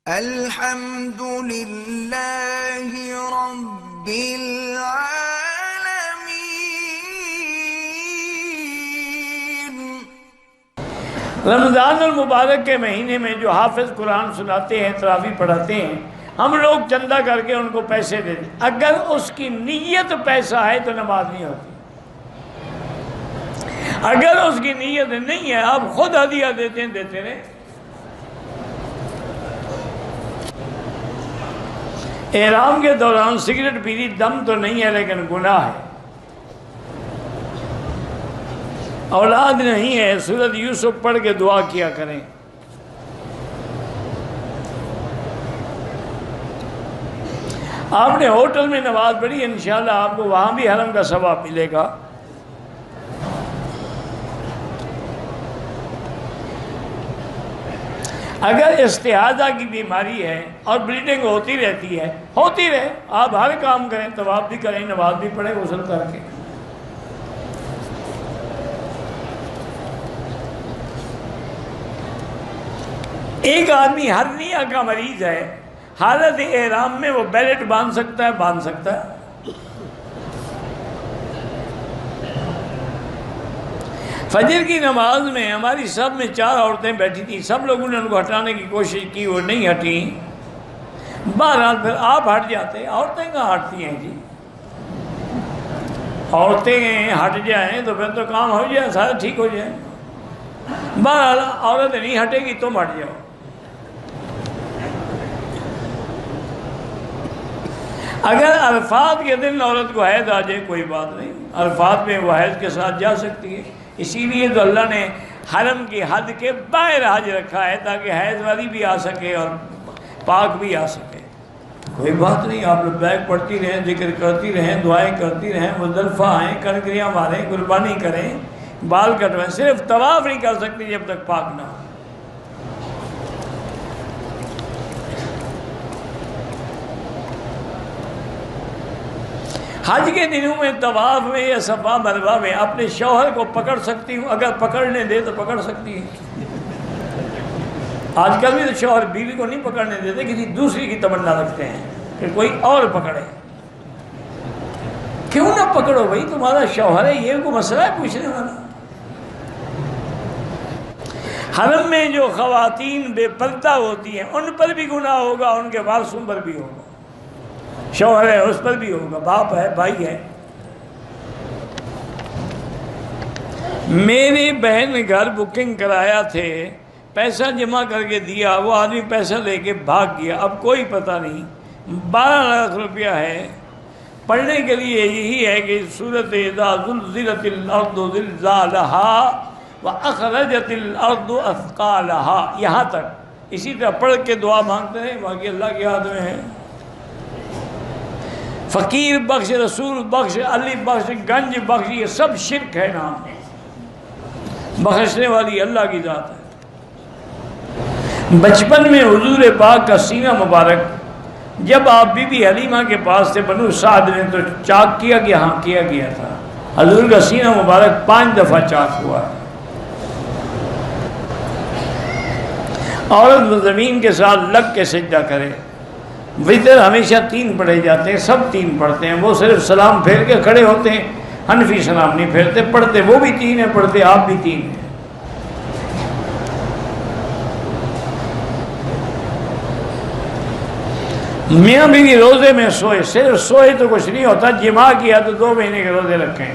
الحمد للہ رب العالمین۔ رمضان المبارک کے مہینے میں جو حافظ قرآن سناتے ہیں، تراویح پڑھاتے ہیں، ہم لوگ چندہ کر کے ان کو پیسے دیتے ہیں۔ اگر اس کی نیت پیسہ ہے تو نماز نہیں ہوتی۔ اگر اس کی نیت نہیں ہے، آپ خود ہدیہ دیتے ہیں، دیتے رہے۔ احرام کے دوران سگریٹ پیری دم تو نہیں ہے لیکن گناہ ہے۔ اولاد نہیں ہے، سورۃ یوسف پڑھ کے دعا کیا کریں۔ آپ نے ہوٹل میں نماز پڑھی، انشاءاللہ آپ کو وہاں بھی حرم کا ثواب ملے گا۔ اگر استحاضہ کی بیماری ہے اور بلیڈنگ ہوتی رہتی ہے، ہوتی رہے، آپ ہر کام کریں، طواف بھی کریں، نماز بھی پڑھیں غسل کر کے۔ ایک آدمی ہرنیا کا مریض ہے، حالت احرام میں وہ بیلٹ باندھ سکتا ہے؟ باندھ سکتا ہے۔ فجر کی نماز میں ہماری سب میں 4 عورتیں بیٹھی تھیں، سب لوگوں نے ان کو ہٹانے کی کوشش کی، وہ نہیں ہٹیں۔ بہرحال پھر آپ ہٹ جاتے، عورتیں کہاں ہٹتی ہیں جی؟ عورتیں ہٹ جائیں تو پھر تو کام ہو جائے، سارا ٹھیک ہو جائے۔ بہرحال عورت نہیں ہٹے گی، تم ہٹ جاؤ۔ اگر عرفات کے دن عورت کو حیض آ جائے کوئی بات نہیں، عرفات میں وہ حیض کے ساتھ جا سکتی ہے۔ اسی لیے تو اللہ نے حرم کی حد کے باہر حج رکھا ہے تاکہ حیض والی بھی آ سکے اور پاک بھی آ سکے۔ کوئی بات نہیں، آپ لوگ بیگ پڑھتی رہیں، ذکر کرتی رہیں، دعائیں کرتی رہیں، مزدلفہ آئیں، کنکریاں ماریں، قربانی کریں، بال کٹوائیں، صرف طواف نہیں کر سکتی جب تک پاک نہ ہو۔ حج کے دنوں میں طواف میں یا صفا مروہ میں اپنے شوہر کو پکڑ سکتی ہوں؟ اگر پکڑنے دے تو پکڑ سکتی ہے۔ آج کل بھی تو شوہر بیوی کو نہیں پکڑنے دیتے، کسی دوسری کی تمنا رکھتے ہیں کہ کوئی اور پکڑے۔ کیوں نہ پکڑو بھائی، تمہارا شوہر ہے، یہ کوئی مسئلہ ہے پوچھنے والا؟ حرم میں جو خواتین بے پردہ ہوتی ہیں ان پر بھی گناہ ہوگا، ان کے وارثوں پر بھی ہوگا، شوہر ہے اس پر بھی ہوگا، باپ ہے، بھائی ہے۔ میری بہن نے گھر بکنگ کرایا تھے، پیسہ جمع کر کے دیا، وہ آدمی پیسہ لے کے بھاگ گیا، اب کوئی پتہ نہیں۔ 12 لاکھ روپیہ ہے۔ پڑھنے کے لیے یہی ہے کہ سورۃ اذا زلزلت الارض زلزالہا واخرجت الارض اثقالہا، یہاں تک اسی طرح پڑھ کے دعا مانگتے ہیں، باقی اللہ کے ہاتھ میں ہے۔ فقیر بخش، رسول بخش، علی بخش، گنج بخش، یہ سب شرک ہے نام۔ بخشنے والی اللہ کی ذات ہے۔ بچپن میں حضور پاک کا سینہ مبارک جب آپ بی بی حلیمہ کے پاس تھے بنو سعد میں تو چاک کیا گیا، ہاں کیا گیا تھا۔ حضور کا سینہ مبارک 5 دفعہ چاک ہوا ہے۔ عورت زمین کے ساتھ لگ کے سجدہ کرے۔ وطر ہمیشہ 3 پڑھے جاتے ہیں، سب 3 پڑھتے ہیں، وہ صرف سلام پھیر کے کھڑے ہوتے ہیں، حنفی سلام نہیں پھیرتے، پڑھتے وہ بھی 3 ہیں، پڑھتے آپ بھی 3 ہیں۔ میاں بیوی روزے میں سوئے، صرف سوئے تو کچھ نہیں ہوتا، جماع کیا تو 2 مہینے کے روزے رکھیں۔